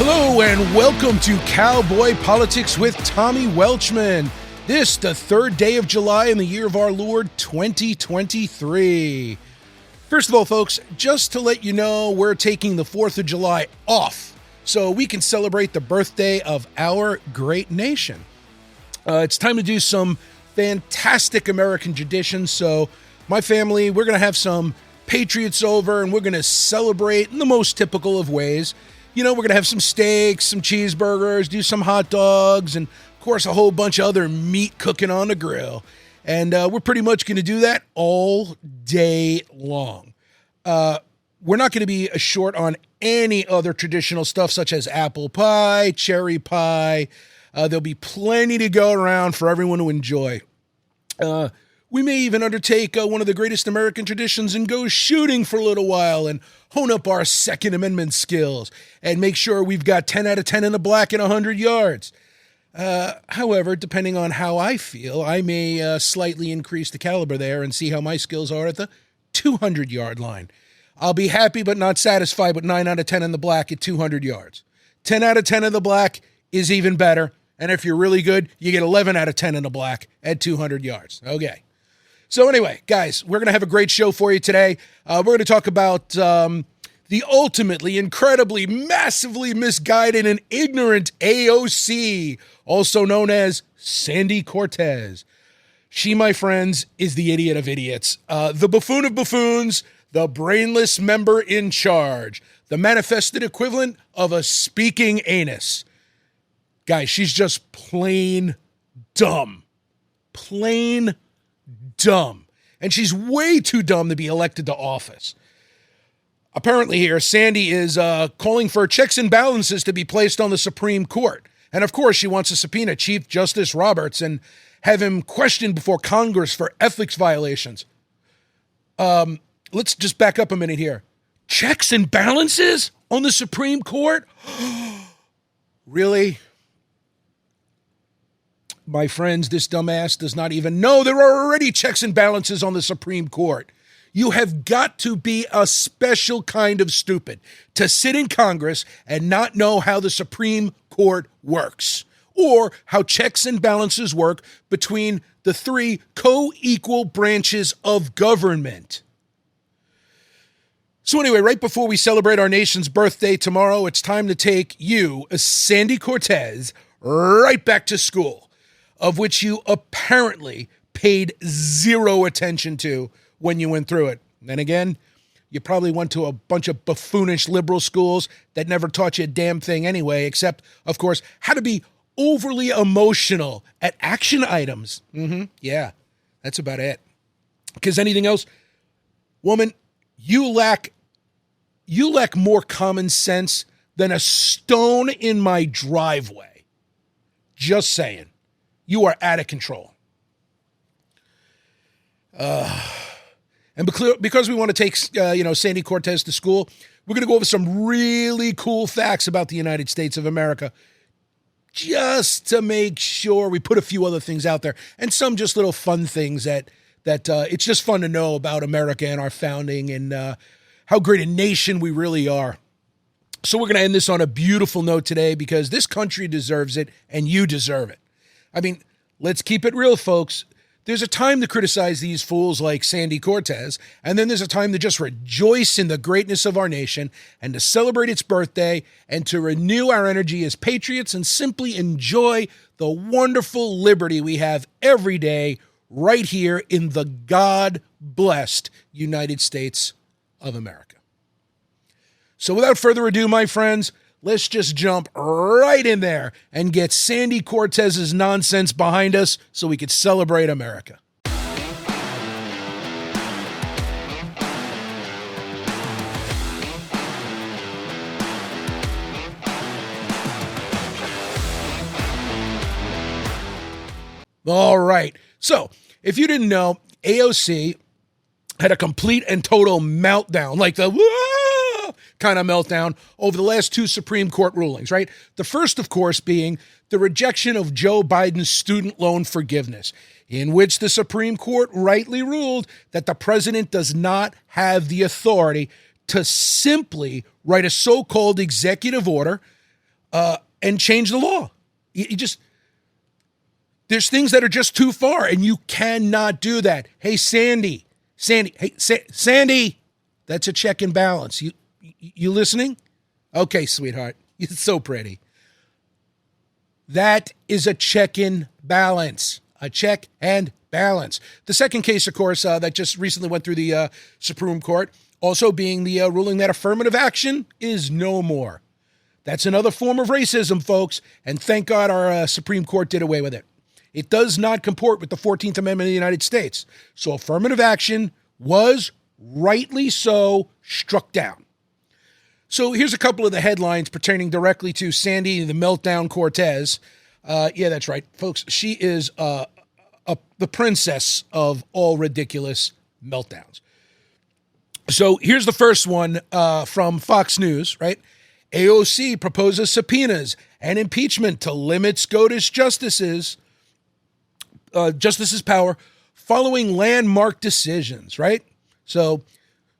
Hello and welcome to Cowboy Politics with Tommy Welchman. This, the third day of July in the year of our Lord 2023. First of all, folks, just to let you know, we're taking the 4th of July off so we can celebrate the birthday of our great nation. It's time to do some fantastic American traditions. So my family, we're going to have some Patriots over and we're going to celebrate in the most typical of ways. You know, we're going to have some steaks, some cheeseburgers, do some hot dogs, and, of course, a whole bunch of other meat cooking on the grill. And we're pretty much going to do that all day long. We're not going to be short on any other traditional stuff, such as apple pie, cherry pie. There'll be plenty to go around for everyone to enjoy. We may even undertake one of the greatest American traditions and go shooting for a little while and hone up our Second Amendment skills and make sure we've got 10 out of 10 in the black in 100 yards. However, depending on how I feel, I may slightly increase the caliber there and see how my skills are at the 200-yard line. I'll be happy but not satisfied with 9 out of 10 in the black at 200 yards. 10 out of 10 in the black is even better. And if you're really good, you get 11 out of 10 in the black at 200 yards. Okay. So anyway, guys, we're going to have a great show for you today. We're going to talk about the ultimately, incredibly, massively misguided and ignorant AOC, also known as Sandy Cortez. She, my friends, is the idiot of idiots, the buffoon of buffoons, the brainless member in charge, the manifested equivalent of a speaking anus. Guys, she's just plain dumb. Plain dumb. And she's way too dumb to be elected to office. Apparently here, Sandy is calling for checks and balances to be placed on the Supreme Court. And of course, she wants to subpoena Chief Justice Roberts and have him questioned before Congress for ethics violations. Let's just back up a minute here. Checks and balances on the Supreme Court? Really? My friends, this dumbass does not even know there are already checks and balances on the Supreme Court. You have got to be a special kind of stupid to sit in Congress and not know how the Supreme Court works or how checks and balances work between the three co-equal branches of government. So anyway, right before we celebrate our nation's birthday tomorrow, it's time to take you, Sandy Cortez, right back to school, of which you apparently paid zero attention to when you went through it. And again, you probably went to a bunch of buffoonish liberal schools that never taught you a damn thing anyway, except, of course, how to be overly emotional at action items. Yeah, that's about it. Because anything else, woman, you lack more common sense than a stone in my driveway. Just saying. You are out of control. And because we want to take, Sandy Cortez to school, we're going to go over some really cool facts about the United States of America, just to make sure we put a few other things out there and some just little fun things that it's just fun to know about America and our founding and how great a nation we really are. So we're going to end this on a beautiful note today because this country deserves it and you deserve it. I mean, let's keep it real, folks. There's a time to criticize these fools like Sandy Cortez, and then there's a time to just rejoice in the greatness of our nation and to celebrate its birthday and to renew our energy as patriots and simply enjoy the wonderful liberty we have every day right here in the God-blessed United States of America. So without further ado, my friends, let's just jump right in there and get Sandy Cortez's nonsense behind us so we could celebrate America. All right. So if you didn't know, AOC had a complete and total meltdown, like the kind of meltdown over the last two Supreme Court rulings, right? The first, of course, being the rejection of Joe Biden's student loan forgiveness, in which the Supreme Court rightly ruled that the president does not have the authority to simply write a so-called executive order and change the law. There's things that are just too far, and you cannot do that. Hey, Sandy, Sandy, that's a check and balance. You listening? Okay, sweetheart, you're so pretty. That is a check and balance, a check and balance. The second case, of course, that just recently went through the Supreme Court, also being the ruling that affirmative action is no more. That's another form of racism, folks, and thank God our Supreme Court did away with it. It does not comport with the 14th Amendment of the United States. So affirmative action was, rightly so, struck down. So here's a couple of the headlines pertaining directly to Sandy the Meltdown Cortez. Yeah, that's right, folks. She is the princess of all ridiculous meltdowns. So here's the first one from Fox News, right? AOC proposes subpoenas and impeachment to limit SCOTUS justices' power following landmark decisions, right? So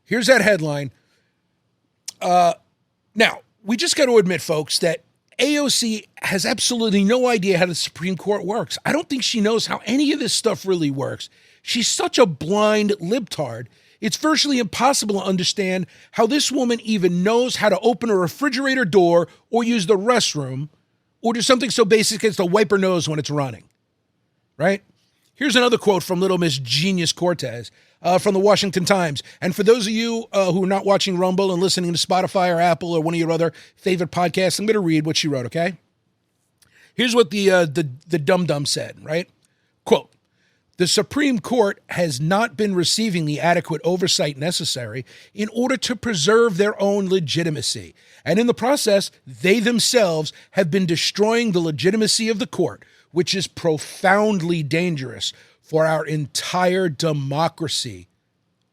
here's that headline. Now, we just got to admit, folks, that AOC has absolutely no idea how the Supreme Court works. I don't think she knows how any of this stuff really works. She's such a blind libtard. It's virtually impossible to understand how this woman even knows how to open a refrigerator door or use the restroom or do something so basic as to wipe her nose when it's running, right? Here's another quote from Little Miss Genius Cortez from the Washington Times. And for those of you who are not watching Rumble and listening to Spotify or Apple or one of your other favorite podcasts, I'm going to read what she wrote, okay? Here's what the dum-dum said, right? Quote, "The Supreme Court has not been receiving the adequate oversight necessary in order to preserve their own legitimacy. And in the process, they themselves have been destroying the legitimacy of the court, which is profoundly dangerous for our entire democracy."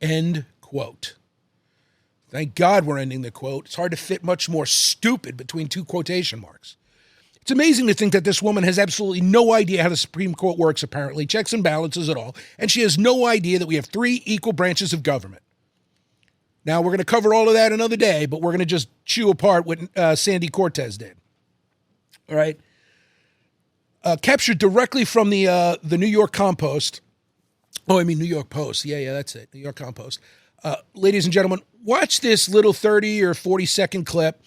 End quote. Thank God we're ending the quote. It's hard to fit much more stupid between two quotation marks. It's amazing to think that this woman has absolutely no idea how the Supreme Court works, apparently, checks and balances at all, and she has no idea that we have three equal branches of government. Now, we're going to cover all of that another day, but we're going to just chew apart what Sandy Cortez did. All right? Captured directly from the New York Compost. New York Post. Yeah, that's it. New York Compost. Ladies and gentlemen, watch this little 30 or 40-second clip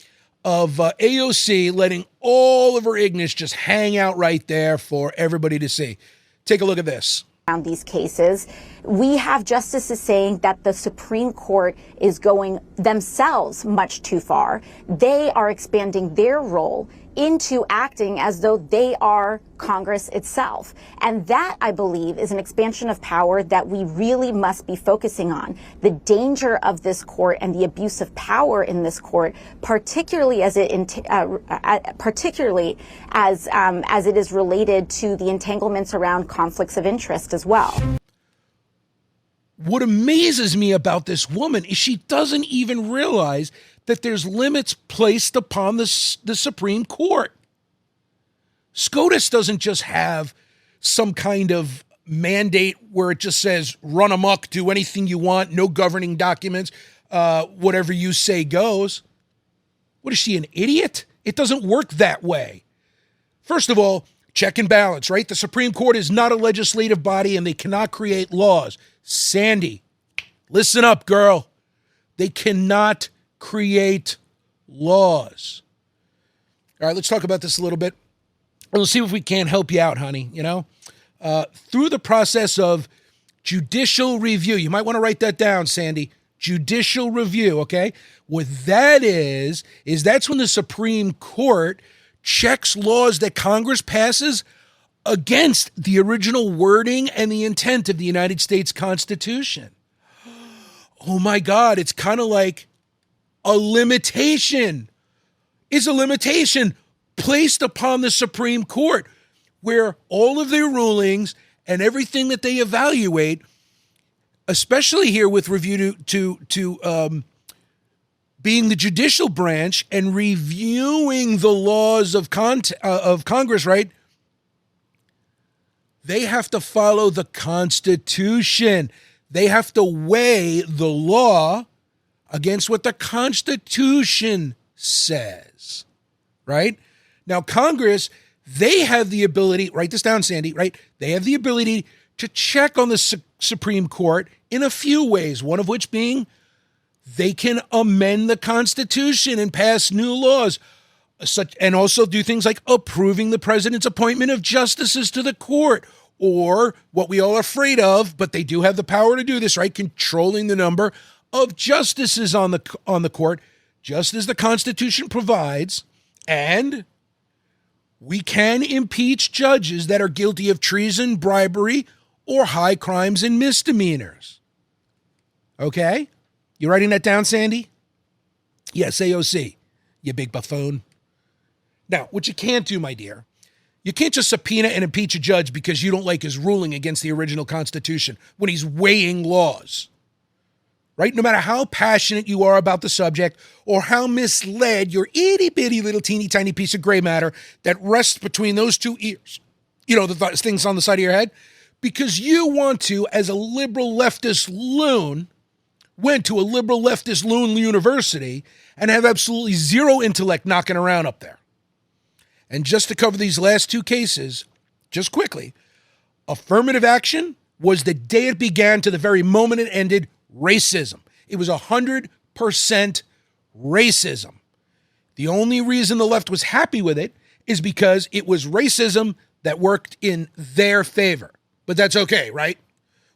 of AOC letting all of her ignorance just hang out right there for everybody to see. Take a look at this. Around these cases, we have justices saying that the Supreme Court is going themselves much too far. They are expanding their role into acting as though they are Congress itself. And that, I believe, is an expansion of power that we really must be focusing on. The danger of this court and the abuse of power in this court, particularly as it is related to the entanglements around conflicts of interest as well. What amazes me about this woman is she doesn't even realize that there's limits placed upon the Supreme Court. SCOTUS doesn't just have some kind of mandate where it just says, run amok, do anything you want, no governing documents, whatever you say goes. What is she, an idiot? It doesn't work that way. First of all, check and balance, right? The Supreme Court is not a legislative body and they cannot create laws. Sandy, listen up, girl. They cannot create laws. All right, let's talk about this a little bit. We'll see if we can't help you out, honey, through the process of judicial review. You might want to write that down, Sandy. Judicial review, okay? What that is that's when the Supreme Court checks laws that Congress passes against the original wording and the intent of the United States Constitution. Oh my God, it's kind of like a limitation. It's a limitation placed upon the Supreme Court where all of their rulings and everything that they evaluate, especially here with review to being the judicial branch and reviewing the laws of Congress, right? They have to follow the Constitution. They have to weigh the law against what the Constitution says, right? Now, Congress, they have the ability, write this down, Sandy, right? They have the ability to check on the Supreme Court in a few ways, one of which being they can amend the Constitution and pass new laws, and also do things like approving the president's appointment of justices to the court, or what we all are afraid of, but they do have the power to do this, right? Controlling the number of justices on the court, just as the Constitution provides. And we can impeach judges that are guilty of treason, bribery, or high crimes and misdemeanors. Okay? You writing that down, Sandy? Yes, AOC, you big buffoon. Now, what you can't do, my dear, you can't just subpoena and impeach a judge because you don't like his ruling against the original Constitution when he's weighing laws. Right? No matter how passionate you are about the subject or how misled your itty-bitty little teeny tiny piece of gray matter that rests between those two ears, the things on the side of your head, because you want to, as a liberal leftist loon, went to a liberal leftist loon university and have absolutely zero intellect knocking around up there. And just to cover these last two cases, just quickly, affirmative action was the day it began to the very moment it ended racism. It was 100% racism. The only reason the left was happy with it is because it was racism that worked in their favor. But that's okay, right?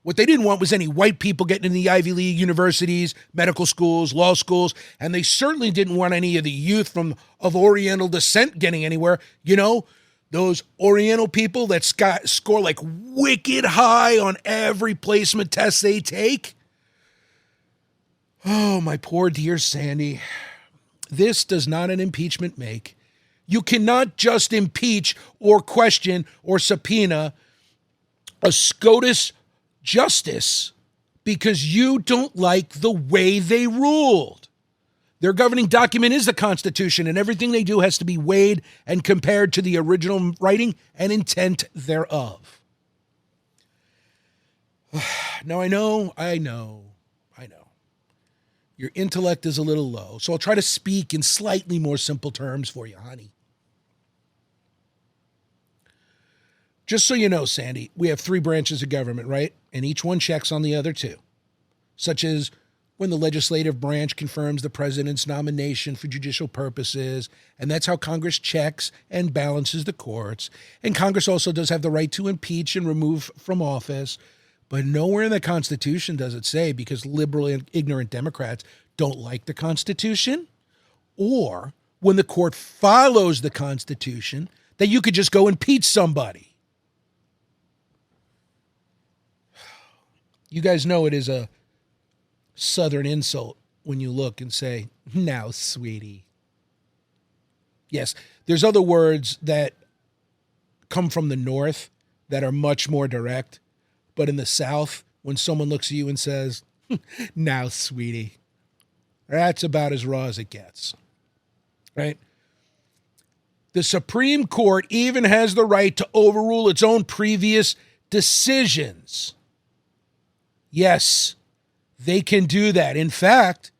What they didn't want was any white people getting in the Ivy League universities, medical schools, law schools, and they certainly didn't want any of the youth of Oriental descent getting anywhere. Those Oriental people that score like wicked high on every placement test they take. Oh, my poor dear Sandy. This does not an impeachment make. You cannot just impeach or question or subpoena a SCOTUS justice because you don't like the way they ruled. Their governing document is the Constitution, and everything they do has to be weighed and compared to the original writing and intent thereof. Now, I know. Your intellect is a little low, so I'll try to speak in slightly more simple terms for you, honey. Just so you know, Sandy, we have 3 branches of government, right? And each one checks on the other 2, such as when the legislative branch confirms the president's nomination for judicial purposes, and that's how Congress checks and balances the courts. And Congress also does have the right to impeach and remove from office. But nowhere in the Constitution does it say, because liberal and ignorant Democrats don't like the Constitution, or when the court follows the Constitution, that you could just go impeach somebody. You guys know it is a Southern insult when you look and say, "Now, sweetie." Yes, there's other words that come from the North that are much more direct. But in the South, when someone looks at you and says, "Now, sweetie," that's about as raw as it gets, right? The Supreme Court even has the right to overrule its own previous decisions. Yes, they can do that. In fact,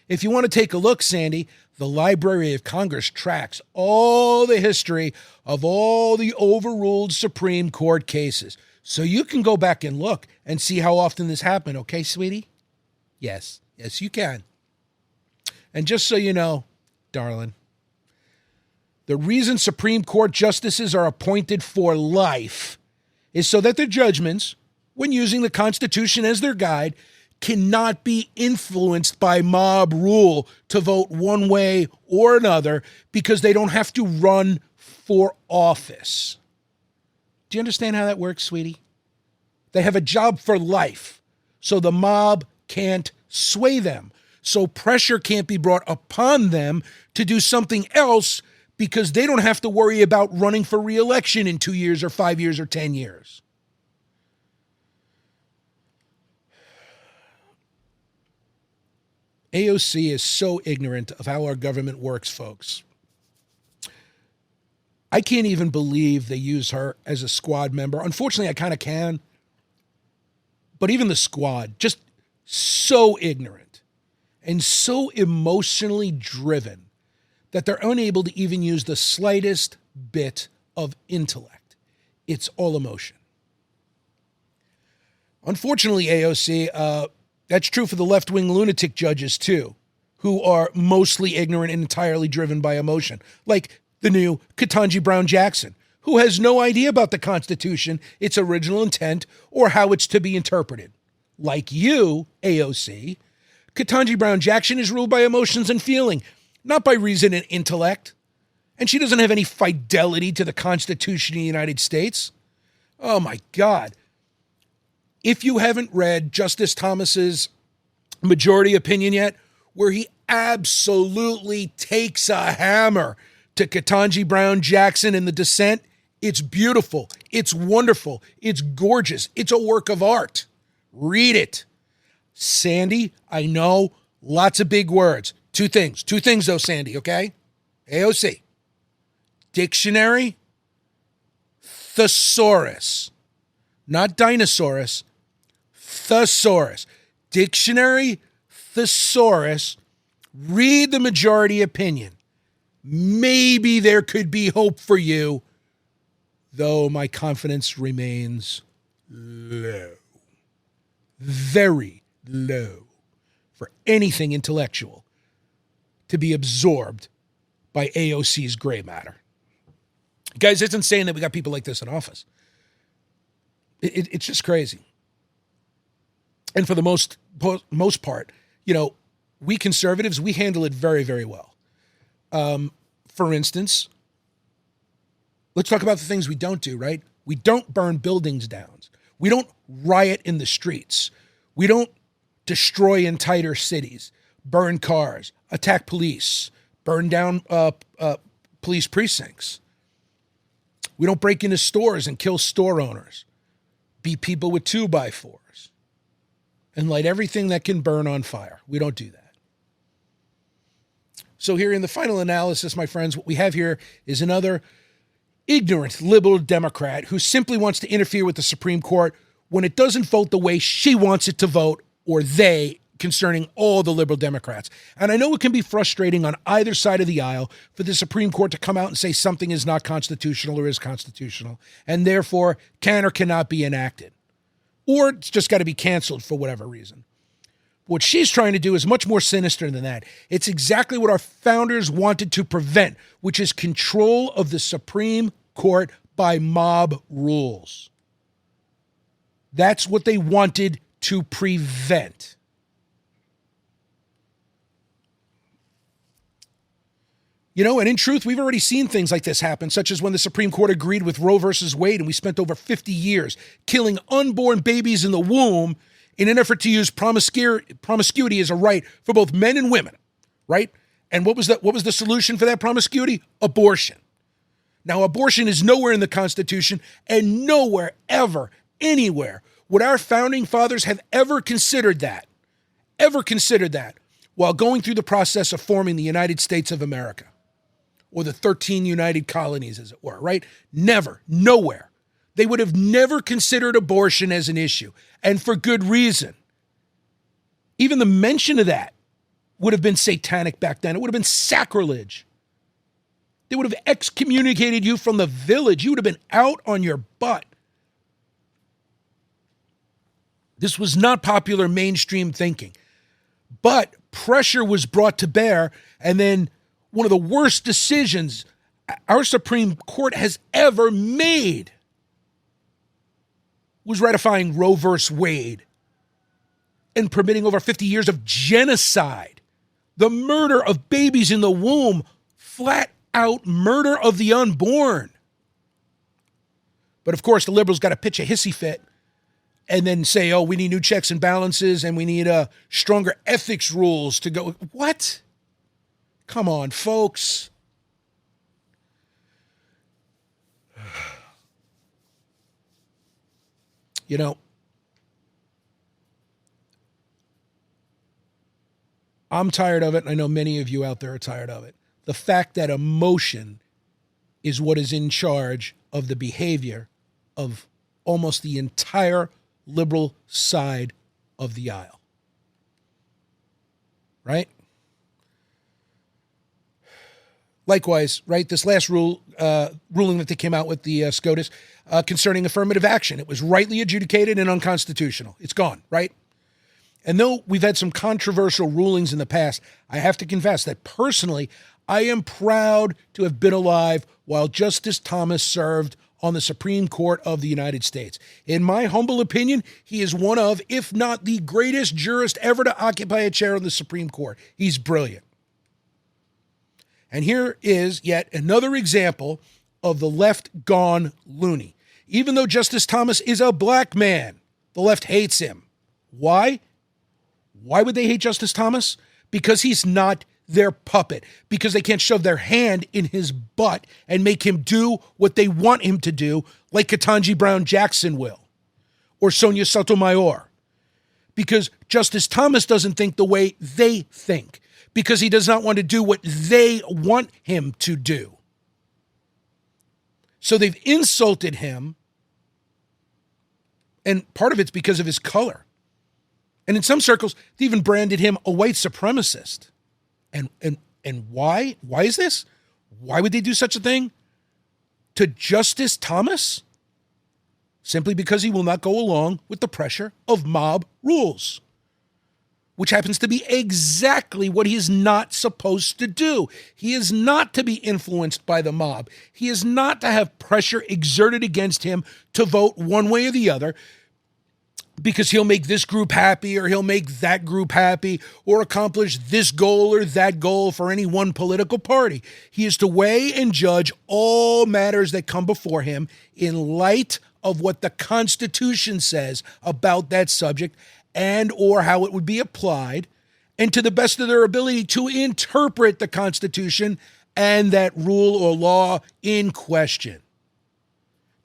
if you want to take a look, Sandy, the Library of Congress tracks all the history of all the overruled Supreme Court cases. So you can go back and look and see how often this happened. Okay, sweetie? Yes, you can. And just so you know, darling, the reason Supreme Court justices are appointed for life is so that their judgments, when using the Constitution as their guide, cannot be influenced by mob rule to vote one way or another because they don't have to run for office. Do you understand how that works, sweetie? They have a job for life, so the mob can't sway them. So pressure can't be brought upon them to do something else because they don't have to worry about running for re-election in 2 years or 5 years or 10 years. AOC is so ignorant of how our government works, folks. I can't even believe they use her as a squad member. Unfortunately, I kind of can. But even the squad, just so ignorant and so emotionally driven that they're unable to even use the slightest bit of intellect. It's all emotion. Unfortunately, AOC, that's true for the left-wing lunatic judges too, who are mostly ignorant and entirely driven by emotion, like the new Ketanji Brown Jackson, who has no idea about the Constitution, its original intent, or how it's to be interpreted. Like you, AOC, Ketanji Brown Jackson is ruled by emotions and feeling, not by reason and intellect. And she doesn't have any fidelity to the Constitution of the United States. Oh my God. If you haven't read Justice Thomas's majority opinion yet, where he absolutely takes a hammer to Ketanji Brown Jackson in the dissent, it's beautiful, it's wonderful, it's gorgeous, it's a work of art. Read it. Sandy, I know, lots of big words. Two things though, Sandy, okay? AOC. Dictionary, thesaurus. Not dinosaurus, thesaurus. Dictionary, thesaurus. Read the majority opinion. Maybe there could be hope for you, though my confidence remains low. Very low for anything intellectual to be absorbed by AOC's gray matter. Guys, it's insane that we got people like this in office. It's just crazy. And for the most part, you know, we conservatives, we handle it very, very well. For instance, let's talk about the things we don't do, right? We don't burn buildings down. We don't riot in the streets. We don't destroy entire cities, burn cars, attack police, burn down police precincts. We don't break into stores and kill store owners, beat people with 2x4s, and light everything that can burn on fire. We don't do that. So here in the final analysis, my friends, what we have here is another ignorant liberal Democrat who simply wants to interfere with the Supreme Court when it doesn't vote the way she wants it to vote, or they, concerning all the liberal Democrats. And I know it can be frustrating on either side of the aisle for the Supreme Court to come out and say something is not constitutional or is constitutional, and therefore can or cannot be enacted. Or it's just got to be canceled for whatever reason. What she's trying to do is much more sinister than that. It's exactly what our founders wanted to prevent, which is control of the Supreme Court by mob rules. That's what they wanted to prevent. You know, and in truth, we've already seen things like this happen, such as when the Supreme Court agreed with Roe versus Wade, and we spent over 50 years killing unborn babies in the womb in an effort to use promiscuity as a right for both men and women, right? And what was the solution for that promiscuity? Abortion. Now, abortion is nowhere in the Constitution, and nowhere, ever, anywhere would our founding fathers have ever considered that while going through the process of forming the United States of America, or the 13 United Colonies, as it were, right? Never, nowhere. They would have never considered abortion as an issue, and for good reason. Even the mention of that would have been satanic back then. It would have been sacrilege. They would have excommunicated you from the village. You would have been out on your butt. This was not popular mainstream thinking, but pressure was brought to bear, and then one of the worst decisions our Supreme Court has ever made was ratifying Roe versus Wade and permitting over 50 years of genocide, the murder of babies in the womb, flat out murder of the unborn. But of course, the liberals got to pitch a hissy fit and then say, oh, we need new checks and balances and we need stronger ethics rules to go. What? Come on, folks. You know, I'm tired of it, and I know many of you out there are tired of it. The fact that emotion is what is in charge of the behavior of almost the entire liberal side of the aisle. Right? Likewise, right, this last ruling that they came out with, the SCOTUS, concerning affirmative action, it was rightly adjudicated and unconstitutional. It's gone, right? And though we've had some controversial rulings in the past, I have to confess that personally, I am proud to have been alive while Justice Thomas served on the Supreme Court of the United States. In my humble opinion, he is one of, if not the greatest jurist ever to occupy a chair on the Supreme Court. He's brilliant. And here is yet another example of the left gone loony. Even though Justice Thomas is a black man, the left hates him. Why? Why would they hate Justice Thomas? Because he's not their puppet. Because they can't shove their hand in his butt and make him do what they want him to do, like Ketanji Brown Jackson will, or Sonia Sotomayor. Because Justice Thomas doesn't think the way they think. Because he does not want to do what they want him to do. So they've insulted him, and part of it's because of his color. And in some circles, they even branded him a white supremacist. And why? Why is this? Why would they do such a thing to Justice Thomas? Simply because he will not go along with the pressure of mob rules, which happens to be exactly what he is not supposed to do. He is not to be influenced by the mob. He is not to have pressure exerted against him to vote one way or the other, because he'll make this group happy or he'll make that group happy or accomplish this goal or that goal for any one political party. He is to weigh and judge all matters that come before him in light of what the Constitution says about that subject and or how it would be applied, and to the best of their ability to interpret the Constitution and that rule or law in question.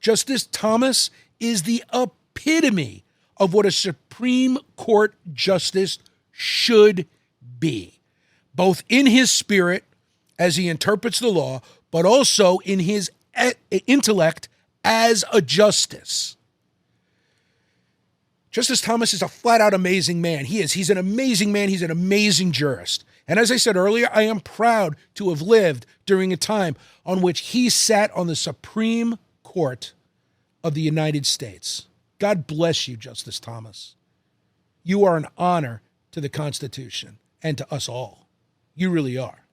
Justice Thomas is the epitome of what a Supreme Court justice should be, both in his spirit as he interprets the law, but also in his intellect as a justice. Justice Thomas is a flat-out amazing man. He is. He's an amazing man. He's an amazing jurist. And as I said earlier, I am proud to have lived during a time on which he sat on the Supreme Court of the United States. God bless you, Justice Thomas. You are an honor to the Constitution and to us all. You really are.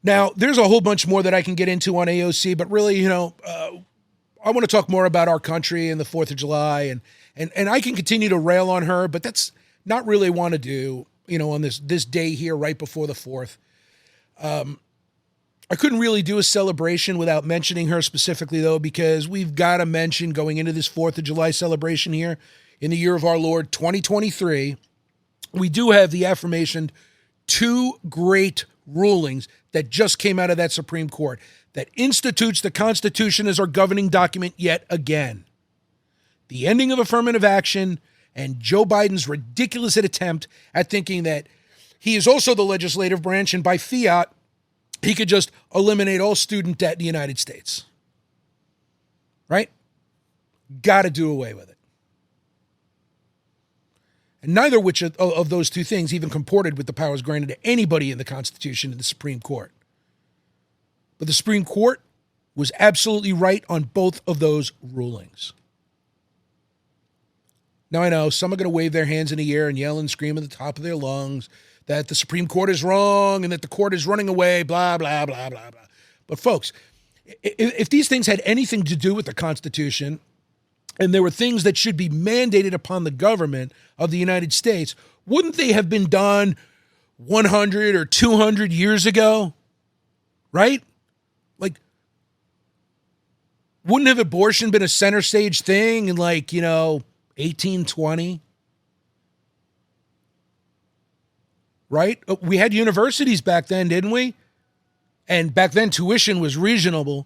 Now, there's a whole bunch more that I can get into on AOC, but really, I want to talk more about our country and the 4th of July, and I can continue to rail on her, but that's not really want to do, on this day here right before the 4th. I couldn't really do a celebration without mentioning her specifically, though, because we've got to mention going into this 4th of July celebration here in the year of our Lord 2023, we do have the aforementioned 2 great rulings that just came out of that Supreme Court that institutes the Constitution as our governing document yet again. The ending of affirmative action and Joe Biden's ridiculous attempt at thinking that he is also the legislative branch and by fiat, he could just eliminate all student debt in the United States. Right? Got to do away with it. And neither which of those 2 things even comported with the powers granted to anybody in the Constitution in the Supreme Court. But the Supreme Court was absolutely right on both of those rulings. Now, I know some are going to wave their hands in the air and yell and scream at the top of their lungs that the Supreme Court is wrong and that the court is running away, blah, blah, blah, blah, blah. But folks, if these things had anything to do with the Constitution and there were things that should be mandated upon the government of the United States, wouldn't they have been done 100 or 200 years ago? Right? Like, wouldn't have abortion been a center stage thing in 1820? Right? We had universities back then, didn't we? And back then tuition was reasonable,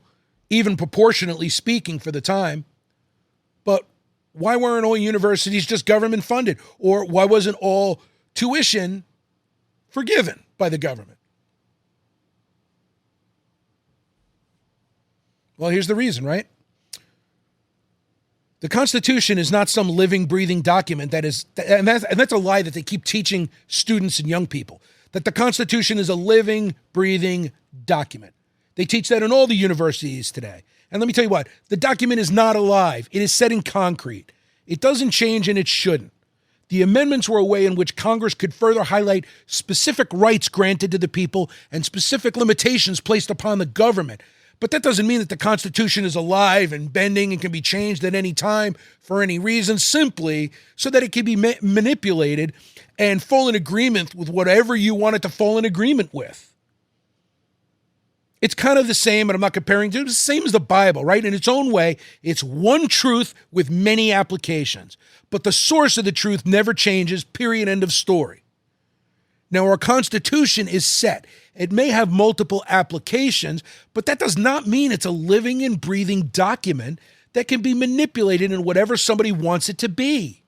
even proportionately speaking for the time. But why weren't all universities just government funded? Or why wasn't all tuition forgiven by the government? Well, here's the reason, right? The Constitution is not some living, breathing document and that's a lie that they keep teaching students and young people. that the Constitution is a living, breathing document. They teach that in all the universities today. And let me tell you what, the document is not alive. It is set in concrete. It doesn't change and it shouldn't. The amendments were a way in which Congress could further highlight specific rights granted to the people and specific limitations placed upon the government. But that doesn't mean that the Constitution is alive and bending and can be changed at any time for any reason, simply so that it can be manipulated and fall in agreement with whatever you want it to fall in agreement with. It's kind of the same, and I'm not comparing to it, it's the same as the Bible, right? In its own way, it's one truth with many applications. But the source of the truth never changes, period, end of story. Now, our Constitution is set. It may have multiple applications, but that does not mean it's a living and breathing document that can be manipulated in whatever somebody wants it to be.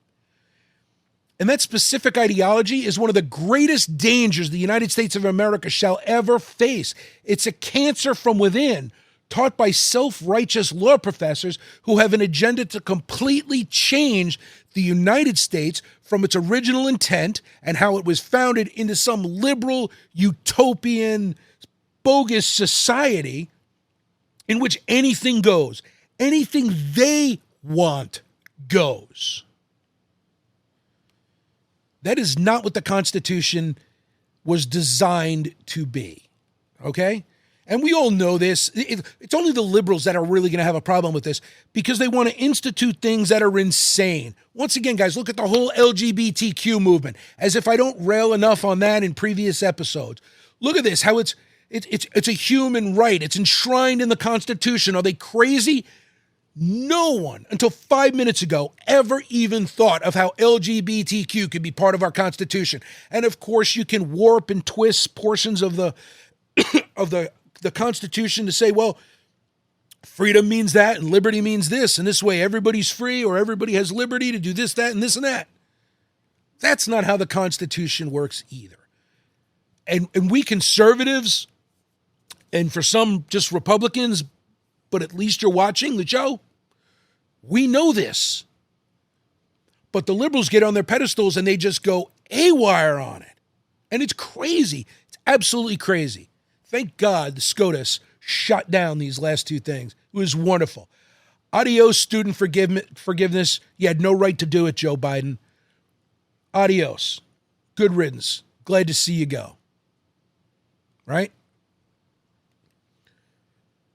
And that specific ideology is one of the greatest dangers the United States of America shall ever face. It's a cancer from within, taught by self-righteous law professors who have an agenda to completely change the United States from its original intent and how it was founded into some liberal, utopian, bogus society in which anything goes. Anything they want goes. That is not what the Constitution was designed to be, okay? And we all know this. It's only the liberals that are really going to have a problem with this because they want to institute things that are insane. Once again, guys, look at the whole LGBTQ movement, as if I don't rail enough on that in previous episodes. Look at this, how it's a human right. It's enshrined in the Constitution. Are they crazy? No one, until 5 minutes ago, ever even thought of how LGBTQ could be part of our Constitution. And of course, you can warp and twist portions of the of the Constitution to say, well, freedom means that and liberty means this, and this way everybody's free or everybody has liberty to do this, that, and this and that. That's not how the Constitution works either. And we conservatives, and for some just Republicans, but at least you're watching the show, we know this. But the liberals get on their pedestals and they just go haywire on it. And it's crazy. It's absolutely crazy. Thank God the SCOTUS shut down these last two things. It was wonderful. Adios, student forgiveness. You had no right to do it, Joe Biden. Adios. Good riddance. Glad to see you go. Right?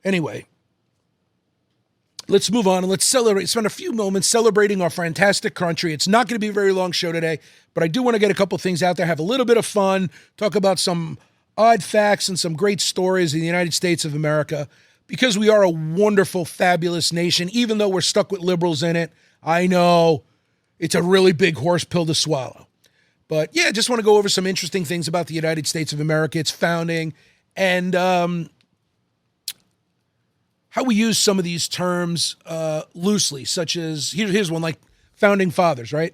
Anyway, let's move on and let's spend a few moments celebrating our fantastic country. It's not going to be a very long show today, but I do want to get a couple things out there, have a little bit of fun, talk about some odd facts and some great stories in the United States of America, because we are a wonderful, fabulous nation, even though we're stuck with liberals in it. I know it's a really big horse pill to swallow. But yeah, I just want to go over some interesting things about the United States of America, its founding, and how we use some of these terms loosely, such as, here's one, like founding fathers, right?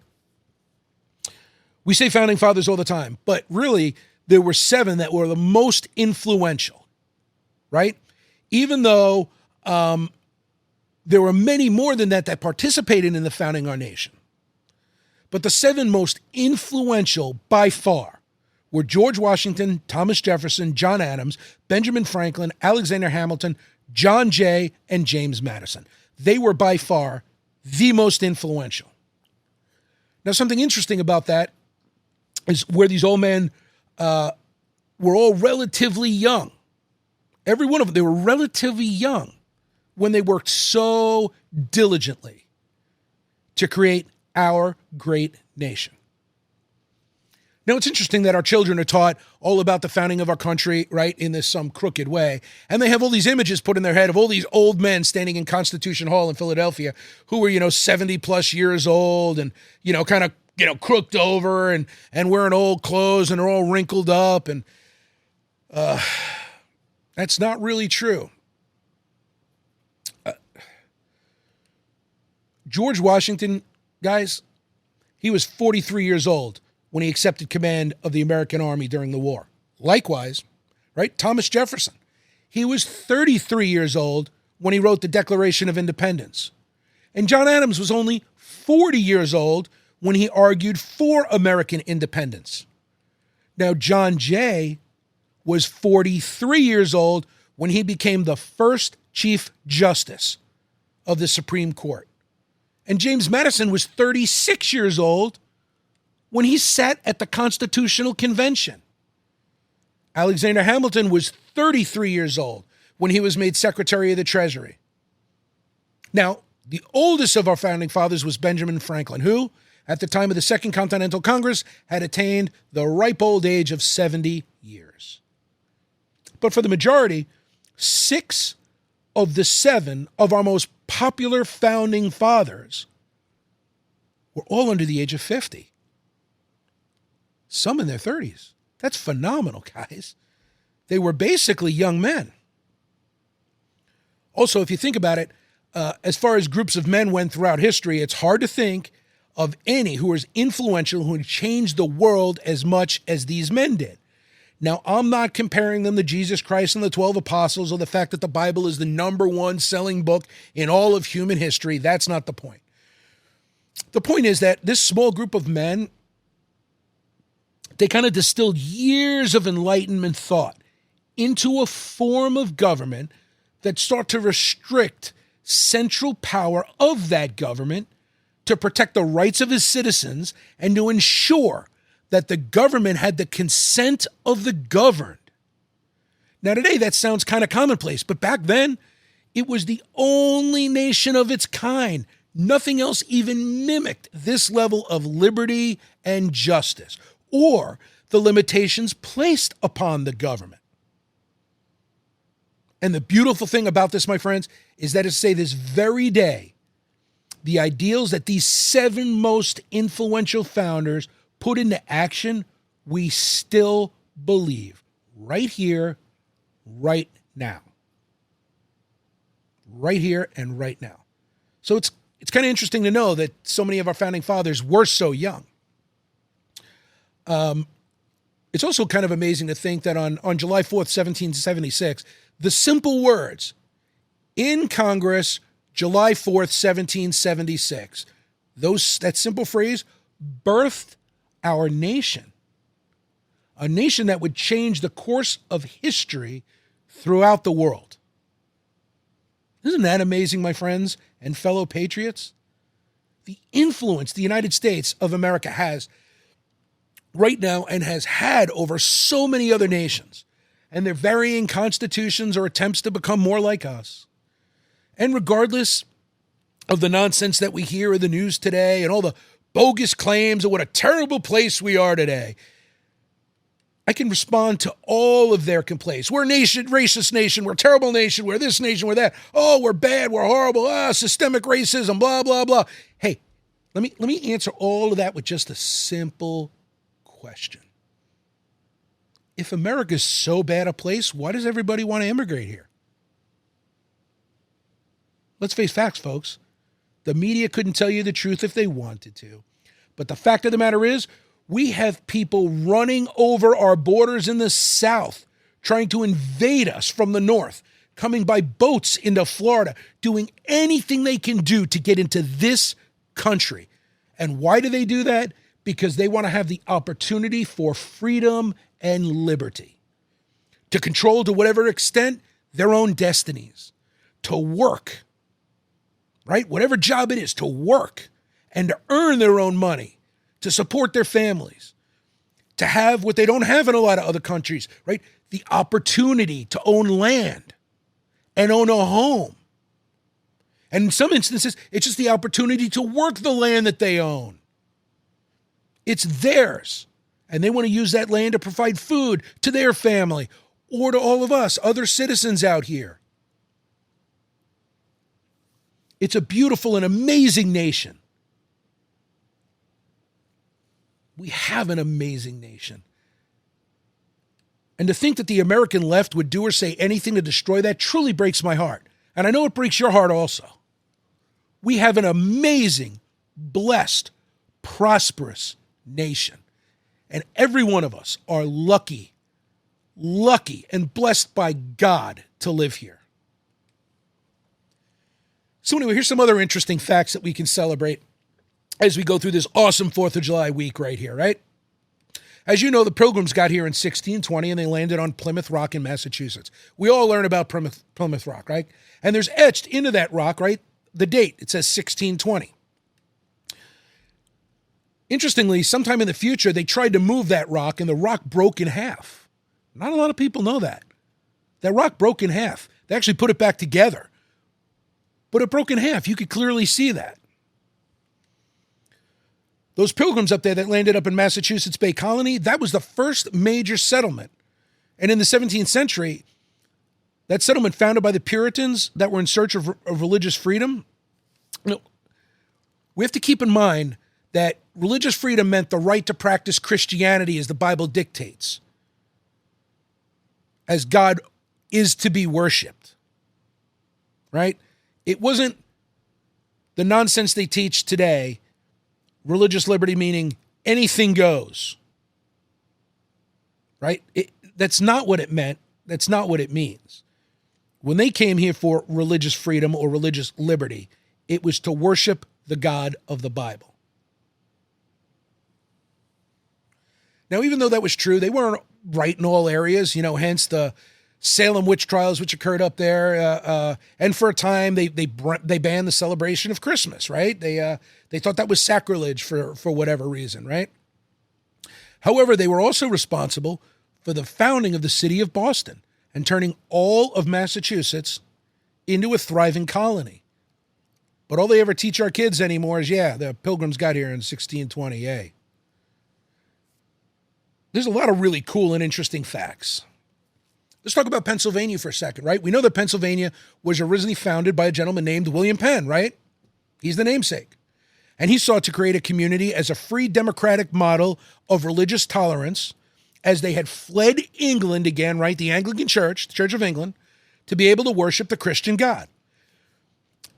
We say founding fathers all the time, but really there were 7 that were the most influential, right? Even though there were many more than that participated in the founding of our nation. But the 7 most influential by far were George Washington, Thomas Jefferson, John Adams, Benjamin Franklin, Alexander Hamilton, John Jay, and James Madison. They were by far the most influential. Now, something interesting about that is where these old men were all relatively young. Every one of them, they were relatively young when they worked so diligently to create our great nation. Now, it's interesting that our children are taught all about the founding of our country, right, in this some crooked way. And they have all these images put in their head of all these old men standing in Constitution Hall in Philadelphia who were, 70 plus years old and, kind of, crooked over and wearing old clothes and are all wrinkled up. And that's not really true. George Washington, guys, he was 43 years old when he accepted command of the American Army during the war. Likewise, right, Thomas Jefferson, he was 33 years old when he wrote the Declaration of Independence. And John Adams was only 40 years old when he argued for American independence. Now, John Jay was 43 years old when he became the first Chief Justice of the Supreme Court. And James Madison was 36 years old when he sat at the Constitutional Convention. Alexander Hamilton was 33 years old when he was made Secretary of the Treasury. Now, the oldest of our founding fathers was Benjamin Franklin, who, at the time of the Second Continental Congress, had attained the ripe old age of 70 years. But for the majority, 6 of the 7 of our most popular founding fathers were all under the age of 50. Some in their 30s. That's phenomenal, guys. They were basically young men. Also, if you think about it, as far as groups of men went throughout history, it's hard to think of any who was influential, who changed the world as much as these men did. Now, I'm not comparing them to Jesus Christ and the 12 apostles or the fact that the Bible is the #1 selling book in all of human history. That's not the point. The point is that this small group of men, they kind of distilled years of Enlightenment thought into a form of government that sought to restrict central power of that government to protect the rights of his citizens and to ensure that the government had the consent of the governed. Now, today that sounds kind of commonplace, but back then it was the only nation of its kind. Nothing else even mimicked this level of liberty and justice, or the limitations placed upon the government. And the beautiful thing about this, my friends, is that to say this very day, the ideals that these 7 most influential founders put into action, we still believe right here, right now. Right here and right now. So it's kind of interesting to know that so many of our founding fathers were so young. It's also kind of amazing to think that on July 4th, 1776, the simple words, in Congress, July 4th, 1776, that simple phrase birthed our nation, a nation that would change the course of history throughout the world. Isn't that amazing, my friends and fellow patriots? The influence the United States of America has right now and has had over so many other nations and their varying constitutions or attempts to become more like us. And regardless of the nonsense that we hear in the news today and all the bogus claims of what a terrible place we are today, I can respond to all of their complaints. We're a nation, racist nation. We're a terrible nation. We're this nation. We're that. Oh, we're bad. We're horrible. Systemic racism, blah, blah, blah. Hey, let me answer all of that with just a simple question. If America's so bad a place, why does everybody want to immigrate here? Let's face facts, folks. The media couldn't tell you the truth if they wanted to. But the fact of the matter is, we have people running over our borders in the South, trying to invade us from the North, coming by boats into Florida, doing anything they can do to get into this country. And why do they do that? Because they want to have the opportunity for freedom and liberty, to control to whatever extent their own destinies, to work, right? Whatever job it is, to work and to earn their own money, to support their families, to have what they don't have in a lot of other countries, right? The opportunity to own land and own a home. And in some instances, it's just the opportunity to work the land that they own. It's theirs. And they want to use that land to provide food to their family or to all of us, other citizens out here. It's a beautiful and amazing nation. We have an amazing nation. And to think that the American left would do or say anything to destroy that truly breaks my heart. And I know it breaks your heart also. We have an amazing, blessed, prosperous nation. And every one of us are lucky and blessed by God to live here. So anyway, here's some other interesting facts that we can celebrate as we go through this awesome 4th of July week right here, right? As you know, the Pilgrims got here in 1620 and they landed on Plymouth Rock in Massachusetts. We all learn about Plymouth Rock, right? And there's etched into that rock, right, the date. It says 1620. Interestingly, sometime in the future, they tried to move that rock and the rock broke in half. Not a lot of people know that. That rock broke in half. They actually put it back together. But it broke in half. You could clearly see that. Those Pilgrims up there that landed up in Massachusetts Bay Colony, that was the first major settlement. And in the 17th century, that settlement founded by the Puritans that were in search of religious freedom. You know, we have to keep in mind that religious freedom meant the right to practice Christianity as the Bible dictates, as God is to be worshipped, right? It wasn't the nonsense they teach today, religious liberty meaning anything goes, right? That's not what it meant. That's not what it means. When they came here for religious freedom or religious liberty, it was to worship the God of the Bible. Now, even though that was true, they weren't right in all areas, hence the Salem witch trials, which occurred up there. And for a time, they banned the celebration of Christmas, right? They thought that was sacrilege for whatever reason, right? However, they were also responsible for the founding of the city of Boston and turning all of Massachusetts into a thriving colony. But all they ever teach our kids anymore is, the Pilgrims got here in 1620, yay. There's a lot of really cool and interesting facts. Let's talk about Pennsylvania for a second, right? We know that Pennsylvania was originally founded by a gentleman named William Penn, right? He's the namesake. And he sought to create a community as a free democratic model of religious tolerance as they had fled England again, right? The Anglican Church, the Church of England, to be able to worship the Christian God.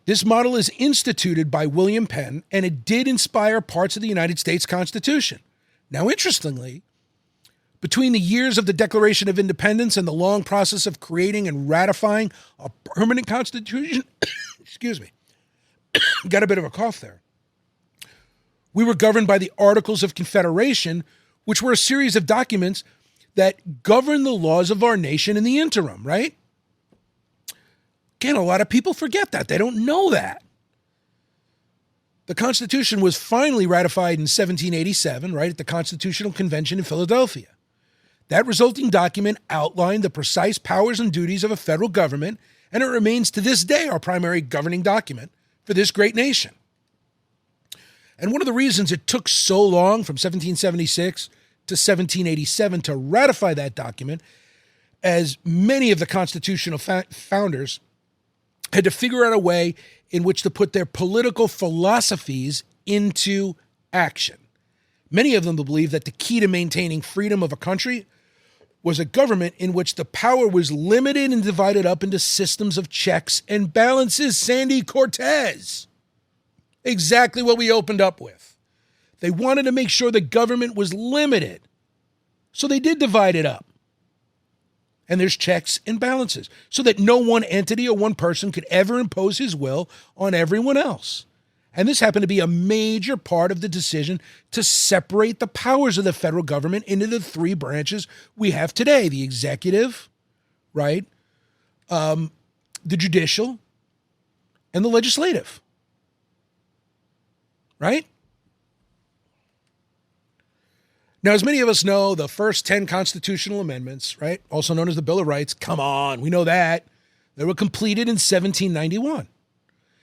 This model is instituted by William Penn, and it did inspire parts of the United States Constitution. Now, interestingly, between the years of the Declaration of Independence and the long process of creating and ratifying a permanent constitution, excuse me, got a bit of a cough there. We were governed by the Articles of Confederation, which were a series of documents that govern the laws of our nation in the interim, right? Again, a lot of people forget that. They don't know that. The Constitution was finally ratified in 1787, right, at the Constitutional Convention in Philadelphia. That resulting document outlined the precise powers and duties of a federal government, and it remains to this day our primary governing document for this great nation. And one of the reasons it took so long from 1776 to 1787 to ratify that document, as many of the constitutional founders had to figure out a way in which to put their political philosophies into action. Many of them believed that the key to maintaining freedom of a country was a government in which the power was limited and divided up into systems of checks and balances. Sandy Cortez. Exactly what we opened up with. They wanted to make sure the government was limited. So they did divide it up. And there's checks and balances so that no one entity or one person could ever impose his will on everyone else. And this happened to be a major part of the decision to separate the powers of the federal government into the three branches we have today: the executive, right, the judicial, and the legislative, right? Now, as many of us know, the first 10 constitutional amendments, right, also known as the Bill of Rights, come on, we know that, they were completed in 1791.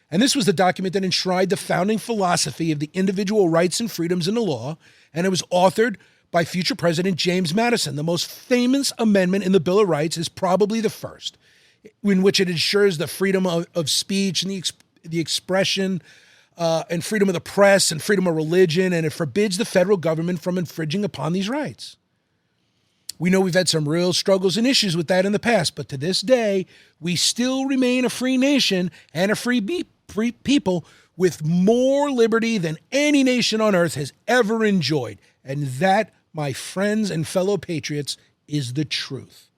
And this was the document that enshrined the founding philosophy of the individual rights and freedoms in the law, and it was authored by future President James Madison. The most famous amendment in the Bill of Rights is probably the first, in which it ensures the freedom of speech and the expression and freedom of the press and freedom of religion, and it forbids the federal government from infringing upon these rights. We know we've had some real struggles and issues with that in the past, but to this day, we still remain a free nation and a free people with more liberty than any nation on earth has ever enjoyed. And that, my friends and fellow patriots, is the truth.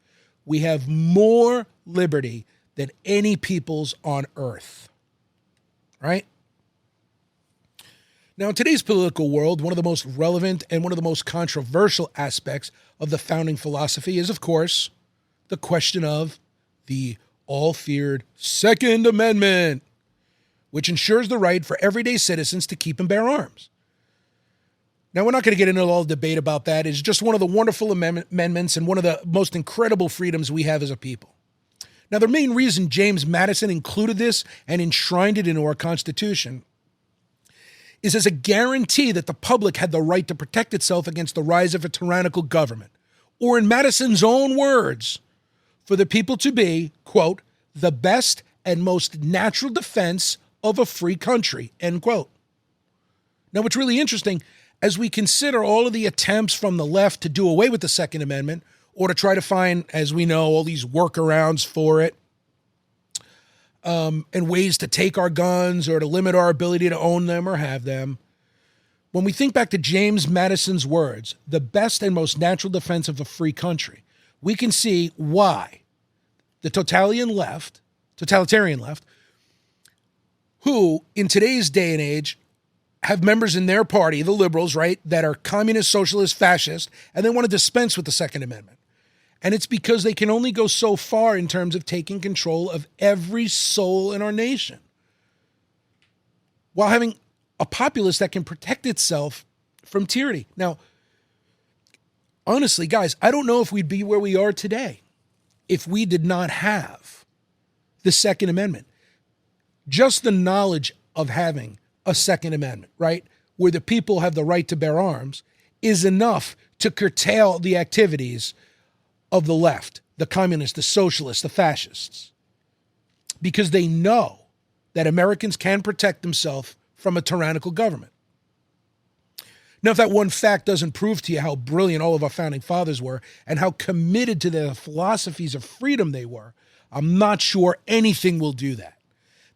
We have more liberty than any peoples on earth, right? Now, in today's political world, one of the most relevant and one of the most controversial aspects of the founding philosophy is, of course, the question of the all-feared Second Amendment, which ensures the right for everyday citizens to keep and bear arms. Now, we're not going to get into all the debate about that. It's just one of the wonderful amendments and one of the most incredible freedoms we have as a people. Now, the main reason James Madison included this and enshrined it into our Constitution is as a guarantee that the public had the right to protect itself against the rise of a tyrannical government, or in Madison's own words, for the people to be, quote, the best and most natural defense of a free country, end quote. Now, what's really interesting, as we consider all of the attempts from the left to do away with the Second Amendment, or to try to find, as we know, all these workarounds for it, and ways to take our guns or to limit our ability to own them or have them. When we think back to James Madison's words, the best and most natural defense of a free country, we can see why the totalitarian left, who in today's day and age have members in their party, the liberals, right, that are communist, socialist, fascist, and they want to dispense with the Second Amendment. And it's because they can only go so far in terms of taking control of every soul in our nation, while having a populace that can protect itself from tyranny. Now, honestly, guys, I don't know if we'd be where we are today if we did not have the Second Amendment. Just the knowledge of having a Second Amendment, right, where the people have the right to bear arms, is enough to curtail the activities of the left, the communists, the socialists, the fascists, because they know that Americans can protect themselves from a tyrannical government. Now, if that one fact doesn't prove to you how brilliant all of our founding fathers were and how committed to their philosophies of freedom they were, I'm not sure anything will do that.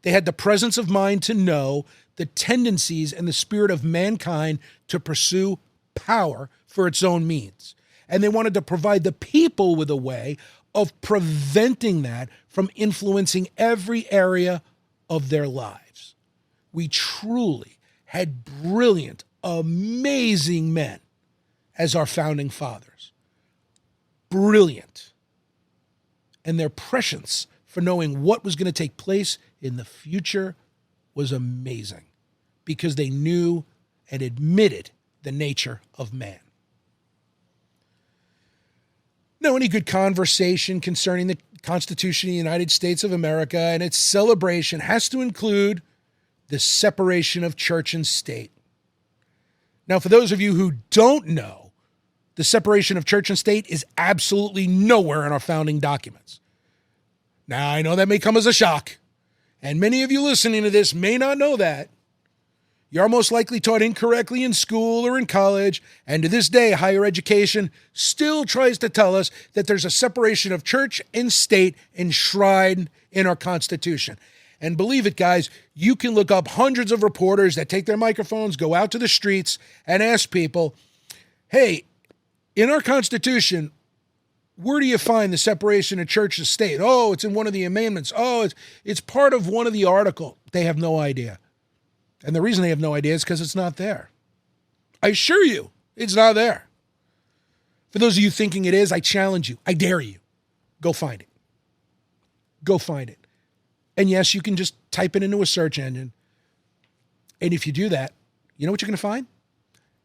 They had the presence of mind to know the tendencies and the spirit of mankind to pursue power for its own means. And they wanted to provide the people with a way of preventing that from influencing every area of their lives. We truly had brilliant, amazing men as our founding fathers. Brilliant. And their prescience for knowing what was going to take place in the future was amazing, because they knew and admitted the nature of man. Now, any good conversation concerning the Constitution of the United States of America and its celebration has to include the separation of church and state. Now, for those of you who don't know, the separation of church and state is absolutely nowhere in our founding documents. Now, I know that may come as a shock, and many of you listening to this may not know that. You're most likely taught incorrectly in school or in college, and to this day, higher education still tries to tell us that there's a separation of church and state enshrined in our Constitution. And believe it, guys, you can look up hundreds of reporters that take their microphones, go out to the streets, and ask people, hey, in our Constitution, where do you find the separation of church and state? Oh, it's in one of the amendments. Oh, it's part of one of the articles. They have no idea. And the reason they have no idea is because it's not there. I assure you, it's not there. For those of you thinking it is, I challenge you. I dare you. Go find it. Go find it. And yes, you can just type it into a search engine. And if you do that, you know what you're going to find?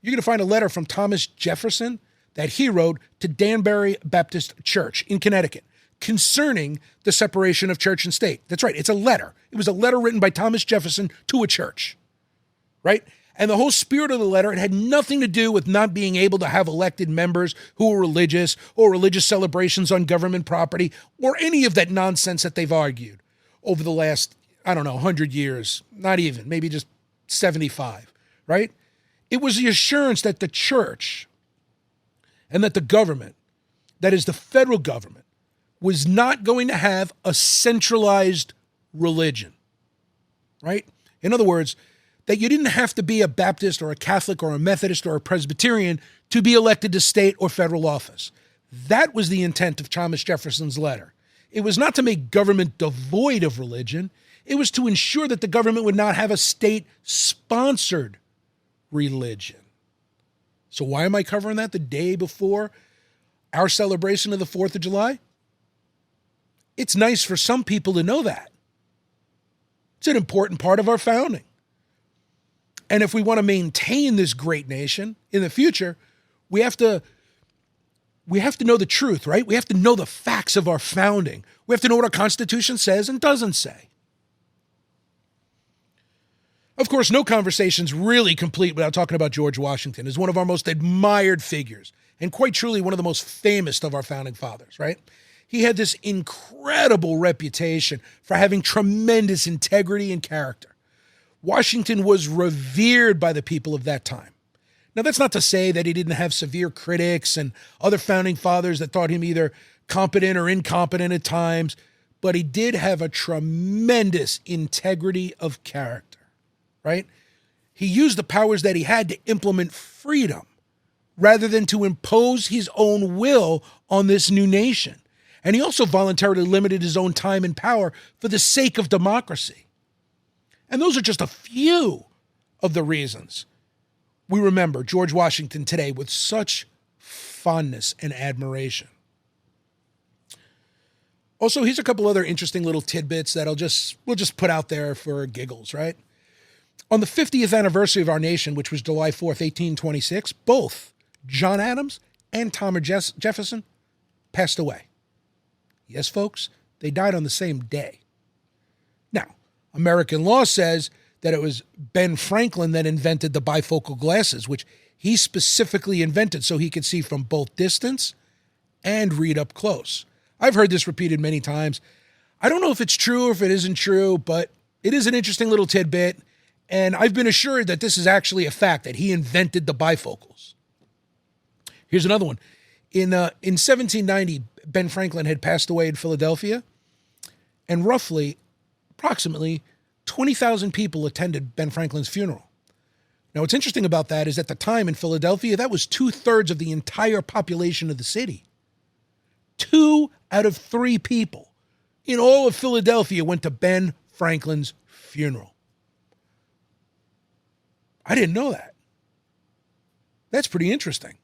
You're going to find a letter from Thomas Jefferson that he wrote to Danbury Baptist Church in Connecticut concerning the separation of church and state. That's right. It's a letter. It was a letter written by Thomas Jefferson to a church. Right? And the whole spirit of the letter, it had nothing to do with not being able to have elected members who were religious or religious celebrations on government property or any of that nonsense that they've argued over the last, 100 years, not even, maybe just 75, right? It was the assurance that the church and that the government, that is the federal government, was not going to have a centralized religion, right? In other words, that you didn't have to be a Baptist or a Catholic or a Methodist or a Presbyterian to be elected to state or federal office. That was the intent of Thomas Jefferson's letter. It was not to make government devoid of religion. It was to ensure that the government would not have a state-sponsored religion. So why am I covering that the day before our celebration of the 4th of July? It's nice for some people to know that. It's an important part of our founding. And if we want to maintain this great nation in the future, we have to know the truth, right? We have to know the facts of our founding. We have to know what our Constitution says and doesn't say. Of course, no conversation's really complete without talking about George Washington as one of our most admired figures and quite truly one of the most famous of our founding fathers, right? He had this incredible reputation for having tremendous integrity and character. Washington was revered by the people of that time. Now, that's not to say that he didn't have severe critics and other founding fathers that thought him either competent or incompetent at times, but he did have a tremendous integrity of character, right? He used the powers that he had to implement freedom rather than to impose his own will on this new nation. And he also voluntarily limited his own time and power for the sake of democracy. And those are just a few of the reasons we remember George Washington today with such fondness and admiration. Also, here's a couple other interesting little tidbits that we'll just put out there for giggles, right? On the 50th anniversary of our nation, which was July 4th, 1826, both John Adams and Thomas Jefferson passed away. Yes, folks, they died on the same day. Now, American law says that it was Ben Franklin that invented the bifocal glasses, which he specifically invented so he could see from both distance and read up close. I've heard this repeated many times. I don't know if it's true or if it isn't true, but it is an interesting little tidbit, and I've been assured that this is actually a fact, that he invented the bifocals. Here's another one. In 1790, Ben Franklin had passed away in Philadelphia, and approximately 20,000 people attended Ben Franklin's funeral. Now, what's interesting about that is at the time in Philadelphia, that was 2/3 of the entire population of the city. 2 out of 3 people in all of Philadelphia went to Ben Franklin's funeral. I didn't know that. That's pretty interesting.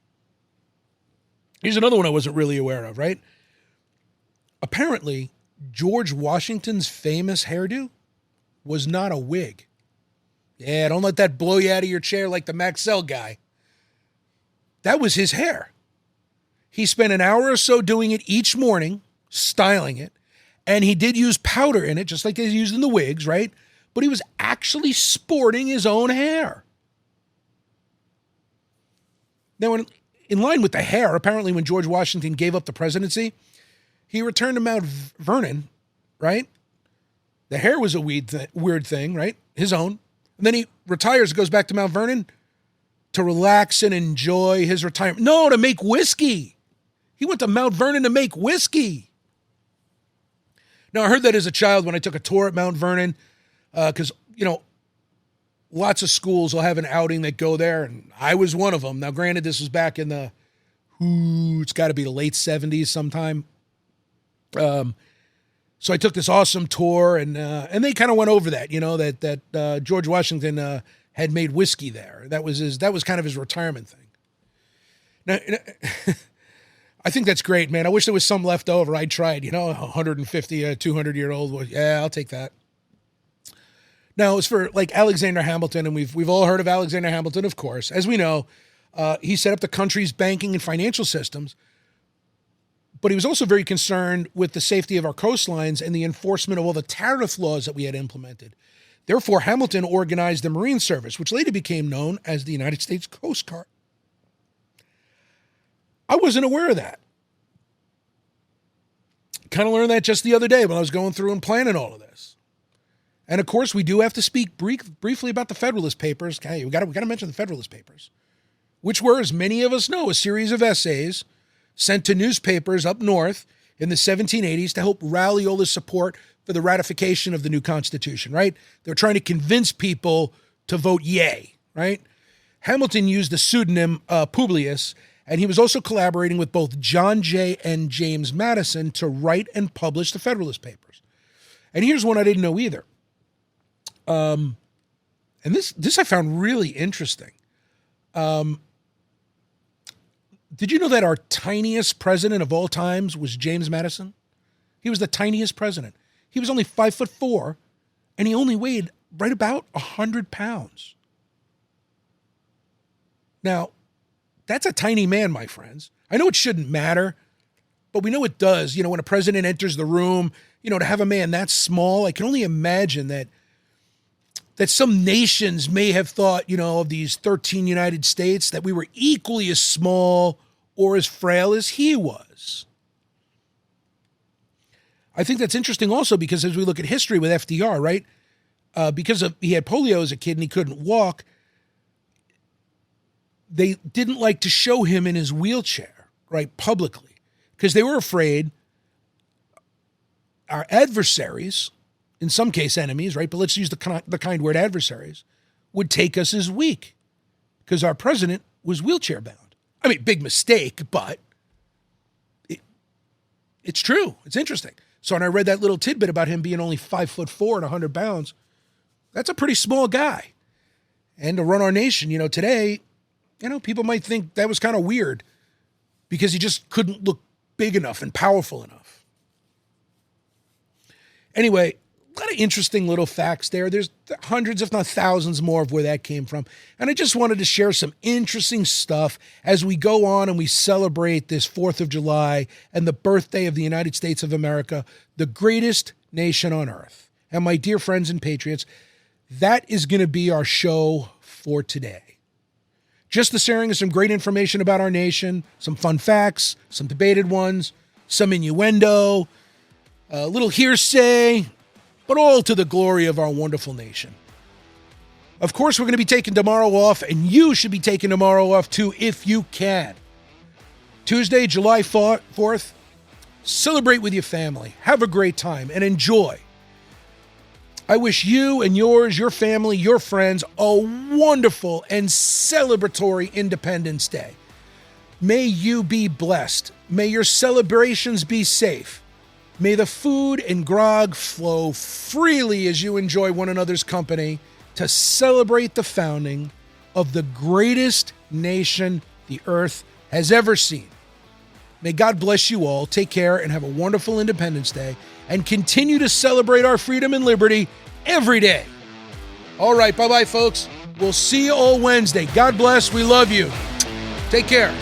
Here's another one I wasn't really aware of, right? Apparently, George Washington's famous hairdo was not a wig. Yeah, don't let that blow you out of your chair like the Maxell guy. That was his hair. He spent an hour or so doing it each morning, styling it, and he did use powder in it, just like they used in the wigs, right? But he was actually sporting his own hair. Now, in line with the hair, apparently when George Washington gave up the presidency, he returned to Mount Vernon, right? The hair was a weird thing, right? His own. And then he retires, goes back to Mount Vernon to relax and enjoy his retirement. No, to make whiskey. He went to Mount Vernon to make whiskey. Now, I heard that as a child when I took a tour at Mount Vernon, because, lots of schools will have an outing that go there, and I was one of them. Now, granted, this was back in it's got to be the late 70s sometime. So I took this awesome tour, and they kind of went over that, that George Washington had made whiskey there. That was kind of his retirement thing. Now, I think that's great, man. I wish there was some left over. I'd try it, 150, 200-year-old. Yeah, I'll take that. Now, as for like Alexander Hamilton, and we've all heard of Alexander Hamilton, of course. As we know, he set up the country's banking and financial systems, but he was also very concerned with the safety of our coastlines and the enforcement of all the tariff laws that we had implemented. Therefore, Hamilton organized the Marine Service, which later became known as the United States Coast Guard. I wasn't aware of that. Kind of learned that just the other day when I was going through and planning all of this. And of course, we do have to speak briefly about the Federalist Papers. Okay, we got to mention the Federalist Papers, which were, as many of us know, a series of essays sent to newspapers up north in the 1780s to help rally all the support for the ratification of the new Constitution, right? They were trying to convince people to vote yay, right? Hamilton used the pseudonym Publius, and he was also collaborating with both John Jay and James Madison to write and publish the Federalist Papers. And here's one I didn't know either. And this I found really interesting. Did you know that our tiniest president of all times was James Madison? He was the tiniest president. He was only 5'4", and he only weighed right about 100 pounds. Now, that's a tiny man, my friends. I know it shouldn't matter, but we know it does. When a president enters the room, to have a man that small, I can only imagine that some nations may have thought, of these 13 United States, that we were equally as small or as frail as he was. I think that's interesting also because as we look at history with FDR, right? Because he had polio as a kid and he couldn't walk, they didn't like to show him in his wheelchair, right, publicly, because they were afraid our adversaries, in some case enemies, right, but let's use the kind word adversaries, would take us as weak because our president was wheelchair bound. I mean, big mistake, but it's true. It's interesting. So when I read that little tidbit about him being only 5'4" and 100 pounds, that's a pretty small guy. And to run our nation, today, people might think that was kind of weird because he just couldn't look big enough and powerful enough. Anyway, a lot of interesting little facts there. There's hundreds, if not thousands more of where that came from. And I just wanted to share some interesting stuff as we go on and we celebrate this 4th of July and the birthday of the United States of America, the greatest nation on earth. And my dear friends and patriots, that is going to be our show for today. Just the sharing of some great information about our nation, some fun facts, some debated ones, some innuendo, a little hearsay, but all to the glory of our wonderful nation. Of course, we're going to be taking tomorrow off, and you should be taking tomorrow off too if you can. Tuesday, July 4th, celebrate with your family. Have a great time and enjoy. I wish you and yours, your family, your friends, a wonderful and celebratory Independence Day. May you be blessed. May your celebrations be safe. May the food and grog flow freely as you enjoy one another's company to celebrate the founding of the greatest nation the earth has ever seen. May God bless you all. Take care and have a wonderful Independence Day and continue to celebrate our freedom and liberty every day. All right, bye-bye, folks. We'll see you all Wednesday. God bless. We love you. Take care.